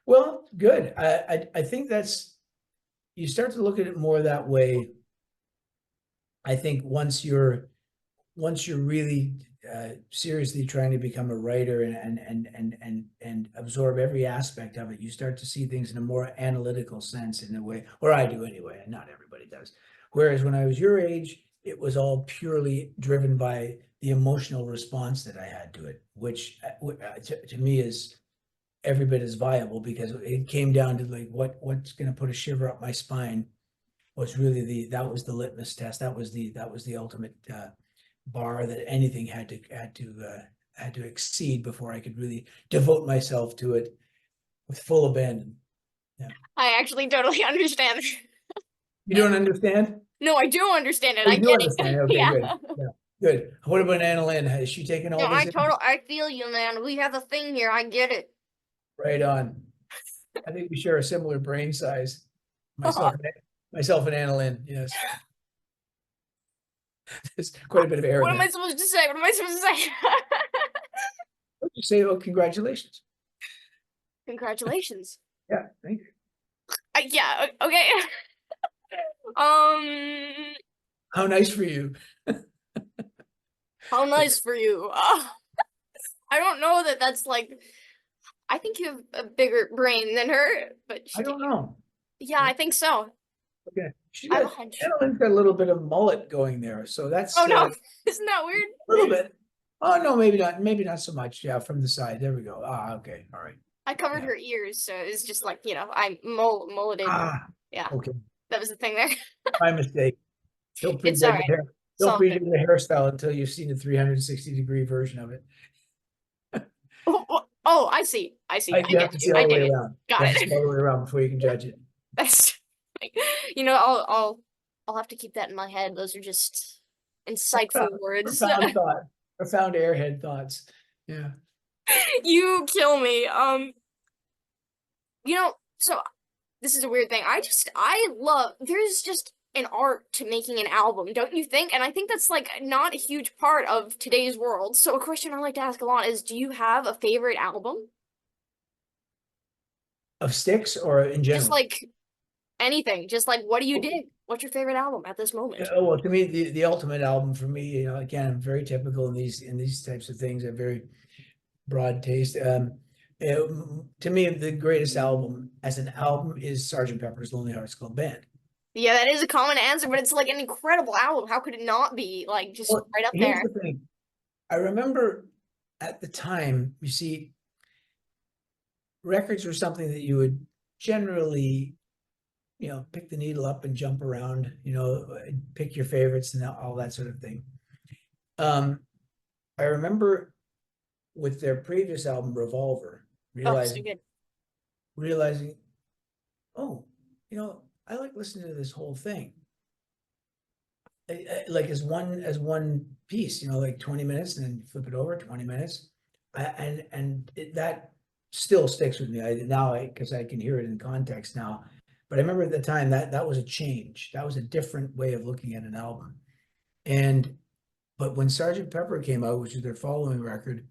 Well, good. I think that's you start to look at it more that way. I think once you're really seriously trying to become a writer and absorb every aspect of it, you start to see things in a more analytical sense in a way, or I do anyway, and not everybody does. Whereas when I was your age, it was all purely driven by the emotional response that I had to it, which to me is every bit as viable, because it came down to like what's going to put a shiver up my spine was really that was the litmus test. That was the ultimate bar that anything had to exceed before I could really devote myself to it with full abandon. Yeah. I actually totally understand. You don't understand? No, I do understand it. Oh, I you do get understand. it. Okay, Yeah. good. Yeah, good. What about AnaLynne? Has she taken No, all this in? I feel you, man. We have a thing here. I get it. Right on. I think we share a similar brain size. Myself and AnaLynne, yes. There's quite a bit of What am I arrogance. supposed to say? What am I supposed to say? What you say? Oh, congratulations. Congratulations. Yeah, thank you. Yeah, okay. Um, How nice for you. how nice for you. I don't know that that's like, I think you have a bigger brain than her, but I don't know. yeah, I think so. Okay. She's I have a got, hunch. AnaLynne's got a little bit of mullet going there. So that's Oh a no, isn't that weird? little bit. Oh no, maybe not so much. Yeah, from the side. There we go. Ah, okay. All right. I covered Yeah. her ears, so it's just like, I mulleted. Ah, Yeah, okay. that was the thing there. My mistake. Don't It's prejudge all the right. hair. It's Don't all good. prejudge the hairstyle until you've seen a 360-degree version of it. Oh, I see. I see. I You have get to see you. I all the dig way it. around. You Got have to see it. all the way around before you can judge it. That's, I'll have to keep that in my head. Those are just insightful words. Profound thought. Profound airhead thoughts. Yeah. You kill me. So this is a weird thing. I love, there's just an art to making an album, don't you think? And I think that's like not a huge part of today's world. So a question I like to ask a lot is, do you have a favorite album? Of Styx or in Just general? like anything. Just like, what do you dig? What's your favorite album at this moment? Oh, well, to me, the ultimate album for me, again, I'm very typical in these types of things. A very broad taste. To me, the greatest album as an album is Sergeant Pepper's Lonely Hearts Club Band. Yeah, that is a common answer, but it's like an incredible album. How could it not be like just Well, right up here's there? the thing. I remember at the time, you see, records were something that you would generally, pick the needle up and jump around, pick your favorites and all that sort of thing. I remember with their previous album, Revolver, Oh, so good. realizing, oh, I like listening to this whole thing. Like as one piece, like 20 minutes and then flip it over 20 minutes. That still sticks with me. Because I can hear it in context now. But I remember at the time that was a change. That was a different way of looking at an album. But when Sergeant Pepper came out, which is their following record,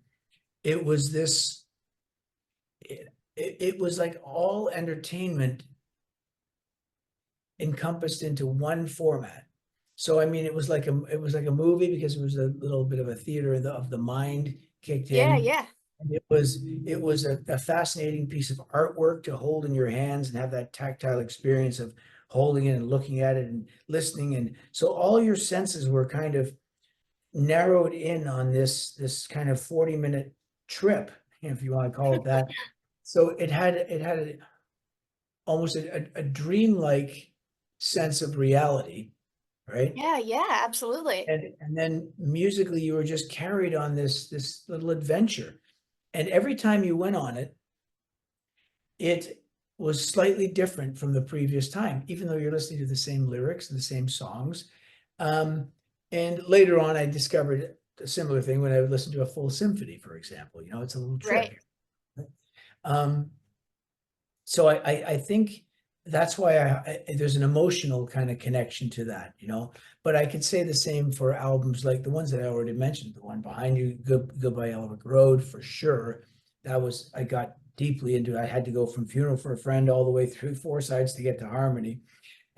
it was this, it was like all entertainment encompassed into one format. So I mean, it was like a movie, because it was a little bit of a theater of the mind kicked Yeah, in. yeah. And it was a fascinating piece of artwork to hold in your hands and have that tactile experience of holding it and looking at it and listening. And so all your senses were kind of narrowed in on this kind of 40-minute trip, if you want to call it that. So it had almost a dreamlike sense of reality, right? Yeah, yeah, absolutely. And then musically, you were just carried on this little adventure. And every time you went on it, it was slightly different from the previous time, even though you're listening to the same lyrics and the same songs. And later on, I discovered a similar thing when I would listen to a full symphony, for example. It's a little trick. Right. So I think that's why there's an emotional kind of connection to that, But I could say the same for albums like the ones that I already mentioned, the one behind you, Goodbye Yellow Brick Road, for sure. I got deeply into. I had to go from Funeral for a Friend all the way through Four Sides to get to Harmony.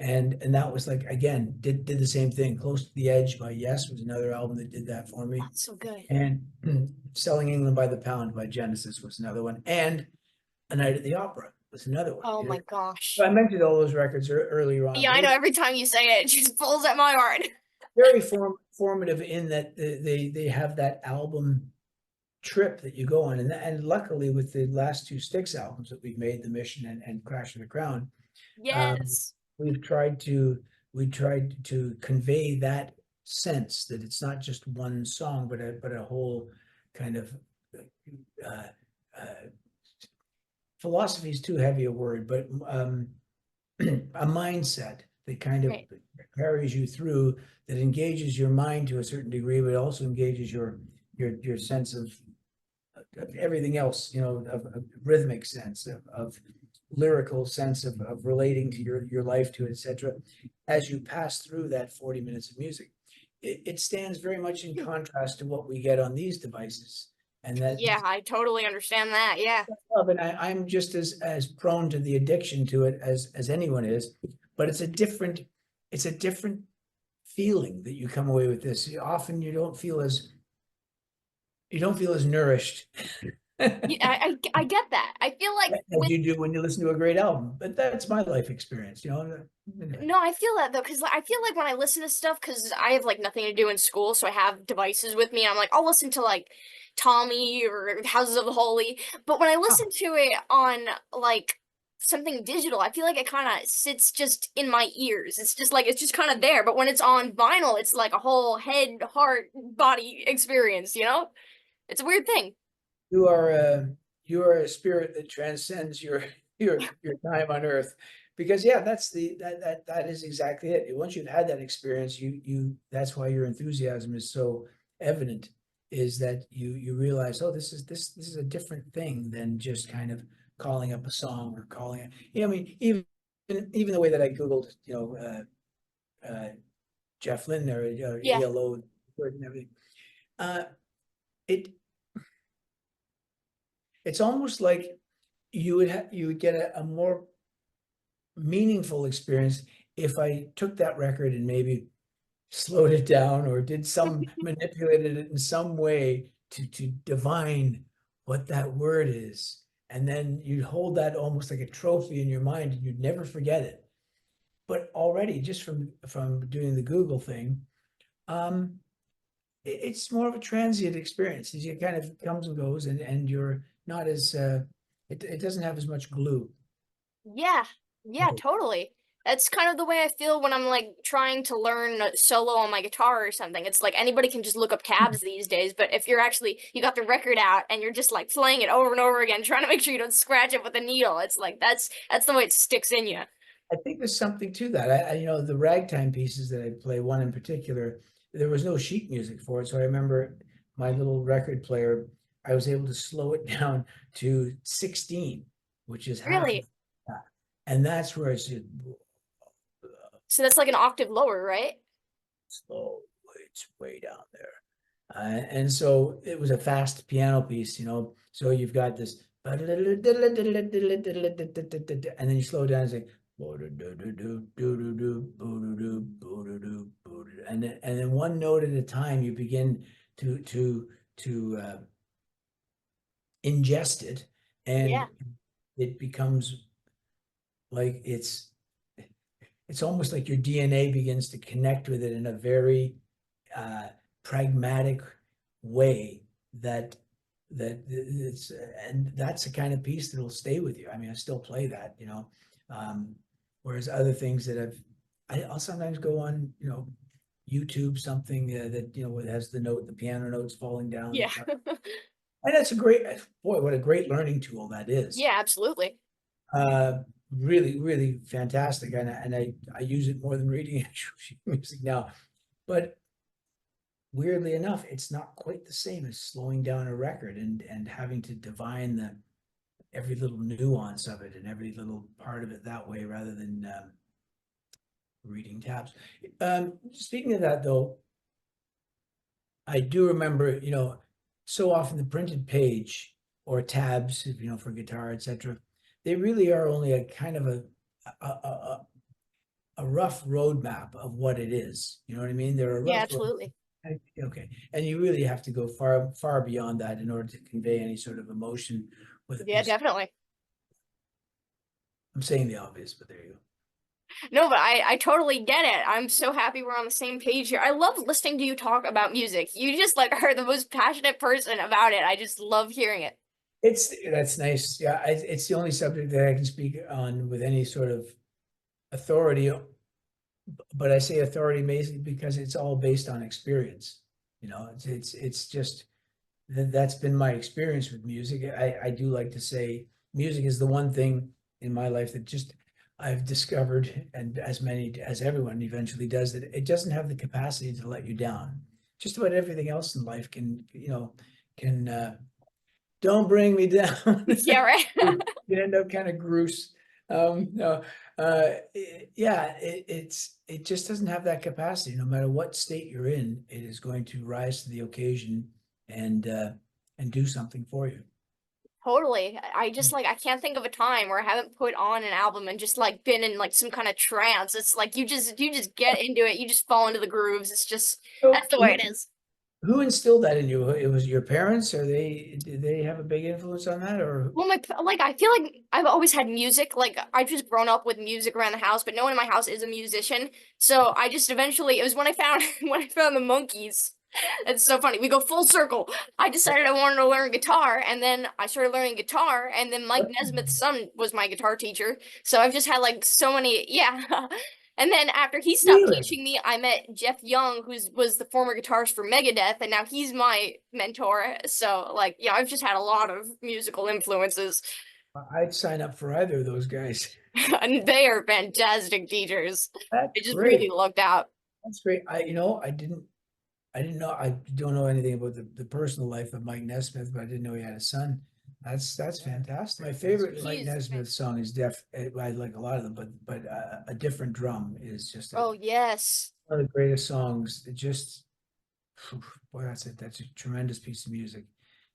And that was like, again, did the same thing. Close to the Edge by Yes was another album that did that for me. That's so good. And Selling England by the Pound by Genesis was another one. And A Night at the Opera was another one. Oh You know, my gosh. so I mentioned all those records earlier on. Yeah, I know every time you say it, it just pulls at my heart. Very formative in that they have that album trip that you go on, and luckily with the last two Styx albums that we've made, The Mission and Crash of the Crown, Yes. we've tried to convey that sense that it's not just one song, but a whole kind of uh, uh, philosophy is too heavy a word, but a mindset that kind of Right. carries you through, that engages your mind to a certain degree, but also engages your sense of everything else, you know, of rhythmic sense, of lyrical sense of relating to your life to, etc. As you pass through that 40 minutes of music, it stands very much in contrast to what we get on these devices. And that, Yeah, I totally understand that. Yeah. and I'm just as prone to the addiction to it as anyone is, but it's a different feeling that you come away with this. Often you don't feel as nourished Yeah, I get that. I feel like as you do when you listen to a great album. But that's my life experience, you know. no, I feel that though, because I feel like when I listen to stuff, because I have like nothing to do in school, so I have devices with me. And I'm like, I'll listen to like Tommy or Houses of the Holy. But when I Oh, listen to it on like something digital, I feel like it kind of sits just in my ears. It's just like it's just kind of there. But when it's on vinyl, it's like a whole head, heart, body experience. You know, it's a weird thing. you are a a spirit that transcends your time on earth, because yeah, that is exactly it. Once you've had that experience, that's why your enthusiasm is so evident, is that you realize, oh, this is a different thing than just kind of calling up a song or calling it. Yeah, I mean, even the way that I Googled, you know, Jeff Lynne or Yeah. ELO and everything, uh, it it's almost like you would get a more meaningful experience if I took that record and maybe slowed it down or did some manipulated it in some way to divine what that word is. And then you'd hold that almost like a trophy in your mind and you'd never forget it. But already just from doing the Google thing, um, it's more of a transient experience. It kind of comes and goes, and you're not as it doesn't have as much glue. Yeah, yeah, totally. That's kind of the way I feel when I'm like trying to learn a solo on my guitar or something. It's like anybody can just look up tabs these days, but if you're actually you got the record out and you're just like playing it over and over again, trying to make sure you don't scratch it with a needle, it's like that's the way it sticks in you. I think there's something to that. You know, the ragtime pieces that I play, one in particular, there was no sheet music for it. So I remember my little record player, I was able to slow it down to 16, which is half of Really? that. And that's where I said, So that's like an octave lower, right? slow, it's way down there. And so it was a fast piano piece, you know. So you've got this, and then you slow down and say, and then one note at a time you begin to ingest it, Yeah. and it becomes like it's almost like your DNA begins to connect with it in a very pragmatic way that it's, and that's the kind of piece that'll stay with you. I mean, I still play that, you know. Whereas other things that I'll sometimes go on, you know, YouTube, something that, you know, it has the piano notes falling down. Yeah. And that's a great, boy, what a great learning tool that is. Yeah, absolutely. Uh, really fantastic. And I use it more than reading actual sheet music now. But weirdly enough, it's not quite the same as slowing down a record and having to divine every little nuance of it and every little part of it that way, rather than reading tabs. Speaking of that, though, I do remember, you know, so often the printed page or tabs, you know, for guitar, etc., they really are only a kind of a a rough roadmap of what it is. You know what I mean? There are Yeah, rough road. absolutely. Okay, and you really have to go far beyond that in order to convey any sort of emotion with a Yeah, piece. definitely. I'm saying the obvious, but there you go. No, but I totally get it. I'm so happy we're on the same page here. I love listening to you talk about music. You just like are the most passionate person about it. I just love hearing it. That's nice. Yeah, it's the only subject that I can speak on with any sort of authority. But I say authority mainly because it's all based on experience. You know, it's just that's been my experience with music. I do like to say music is the one thing in my life that just I've discovered, and as everyone eventually does, that it doesn't have the capacity to let you down. Just about everything else in life can, don't bring me down. Yeah, right. You end up kind of gruesome. No, yeah, it just doesn't have that capacity. No matter what state you're in, it is going to rise to the occasion and do something for you. Totally. I just like I can't think of a time where I haven't put on an album and just like been in like some kind of trance. It's like you just get into it, you just fall into the grooves. It's just So that's the way it is. who instilled that in you? It was your parents, or did they have a big influence on that, or Well, like I feel like I've always had music. Like I've just grown up with music around the house, but no one in my house is a musician. So I just eventually it was when I found when I found the monkeys. It's so funny. We go full circle. I decided I wanted to learn guitar, and then I started learning guitar, and then Mike Nesmith's son was my guitar teacher. So I've just had like so many, yeah. And then after he stopped really? teaching me, I met Jeff Young, was the former guitarist for Megadeth, and now he's my mentor. So like, yeah, I've just had a lot of musical influences, I'd sign up for either of those guys. and they are fantastic teachers. That's They just really great. lucked out. That's great. I didn't know, I don't know anything about the personal life of Mike Nesmith, but I didn't know he had a son. That's fantastic. My favorite Mike He's Nesmith song is I like a lot of them, but A Different Drum is just oh yes. one of the greatest songs. Boy, that's a tremendous piece of music.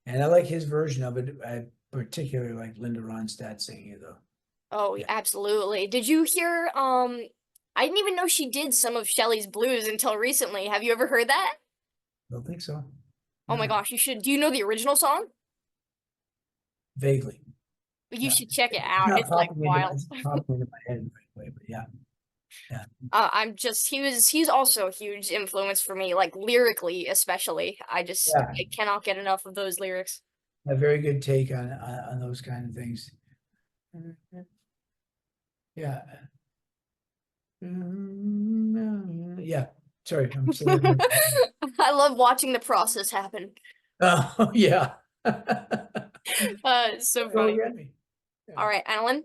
And I like his version of it. I particularly like Linda Ronstadt singing it though. Oh, Yeah, absolutely. Did you hear I didn't even know she did some of Shelley's blues until recently. Have you ever heard that? don't think so. Oh my No, gosh, you should. Do you know the original song? vaguely. You Yeah. should check it It's out. not It's like popping into wild. it's not popping into my head right away, but yeah. Yeah. I'm just he's also a huge influence for me, like lyrically especially. Yeah. I cannot get enough of those lyrics. A very good take on those kind of things. Yeah. Yeah. Sorry, I'm still looking. I love watching the process happen. Oh, yeah. It's so Go funny. get me. Yeah. All right, AnaLynne.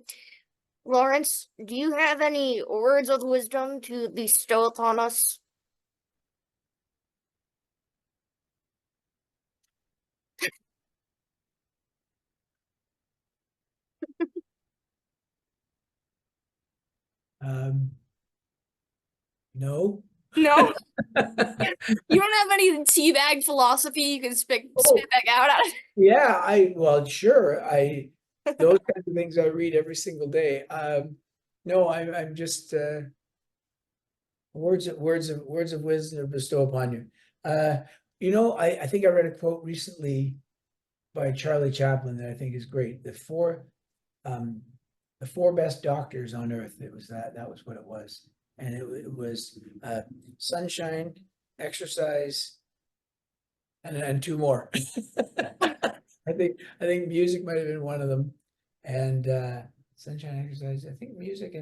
Lawrence, do you have any words of wisdom to bestow upon us? Um, no. No? You don't have any teabag philosophy you can Oh, spit back out at? yeah, well, sure. Those kinds of things I read every single day. No, I'm just, words of wisdom to bestow upon you. I think I read a quote recently by Charlie Chaplin that I think is great. Um, the four best doctors on earth. That was what it was. And it was sunshine, exercise, and two more. I think music might have been one of them. And sunshine, exercise, I think music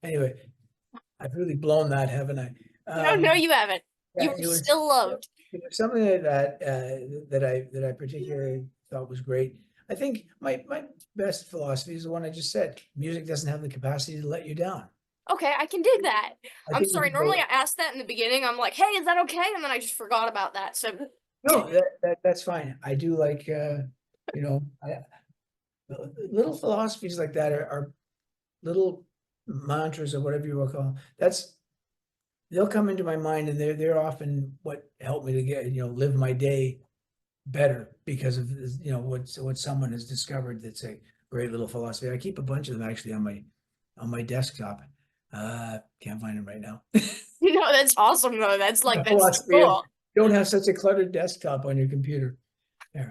anyway, I've really blown that, haven't I? No, no, you haven't. Yeah, You are still loved. it was something that I particularly thought was great. I think my best philosophy is the one I just said. Music doesn't have the capacity to let you down. Okay, I can dig that. I I'm think sorry, normally I ask that in the beginning. I'm like, hey, is that okay? And then I just forgot about that. So, no, that's fine. I do like little philosophies like that are little mantras or whatever you will call them. They'll come into my mind, and they're often what help me to live my day better because of what someone has discovered. That's a great little philosophy. I keep a bunch of them actually on my desktop. Can't find him right now. No, that's awesome though. That's like, that's Philosophy of cool. don't have such a cluttered desktop on your computer. Yeah,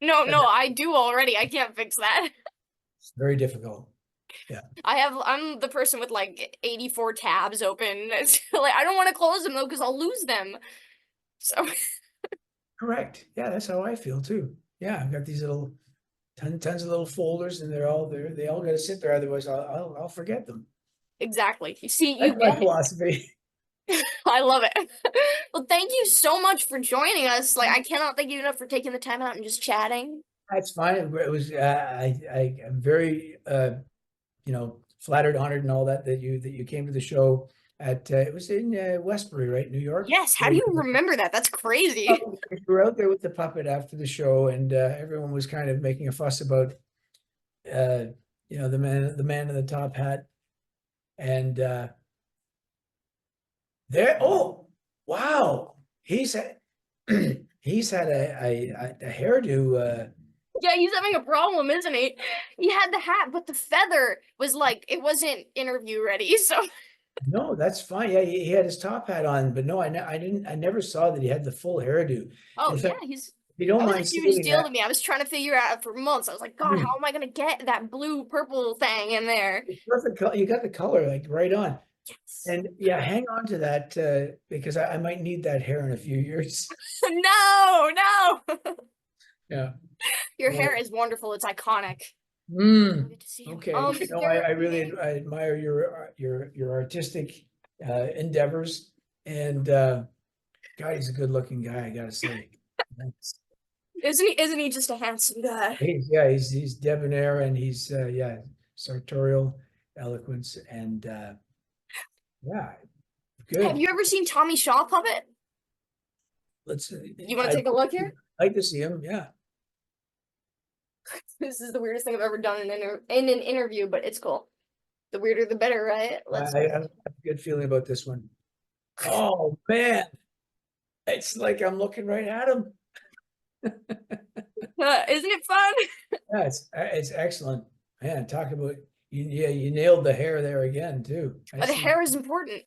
No, no, I do already. I can't fix that. it's very difficult. Yeah, I'm the person with like 84 tabs open. It's like, I don't want to close them though, because I'll lose them. So, correct. Yeah, that's how I feel too. Yeah, I've got these little tons of little folders, and they're all there. They all got to sit there, otherwise I'll forget them. exactly. You see, you That's my get it. philosophy. I love it. Well, thank you so much for joining us. Like, I cannot thank you enough for taking the time out and just chatting. That's fine. It was I'm very flattered, honored, and all that you came to the show at it was in Westbury, right, New York. Yes, how do you remember that? That's crazy. We were out there with the puppet after the show, and everyone was kind of making a fuss about the man in the top hat, and there. Oh, wow, he's had he's had a hairdo. Yeah, he's having a problem, isn't he? He had the hat, but the feather was like, it wasn't interview ready. So, No, that's fine. Yeah, he had his top hat on, but no, I never saw that he had the full hairdo. oh In yeah, fact, if you don't that was a mind huge seeing deal that, to me. I was trying to figure out for months. I was like, God, how am I gonna get that blue purple thing in there? it's perfect. You got the color like right on. Yes. And yeah, hang on to that because I might need that hair in a few years. No, no. Yeah. Your Yeah. hair is wonderful. It's iconic. Good to see you. Okay. Is No, there I really anything- I admire your artistic endeavors, and God, he's a good looking guy, I gotta say. Thanks. Isn't he just a handsome guy? He's debonair, and he's sartorial eloquence, and yeah, good. Have you ever seen Tommy Shaw puppet? Let's You want to take a look here? I'd like to see him. Yeah. This is the weirdest thing I've ever done in an interview, but it's cool. The weirder, the better, right? I have a good feeling about this one. Oh man, it's like I'm looking right at him. Isn't it fun? Yeah, it's excellent. Man, talk about you. Yeah, you nailed the hair there again too. The hair is important.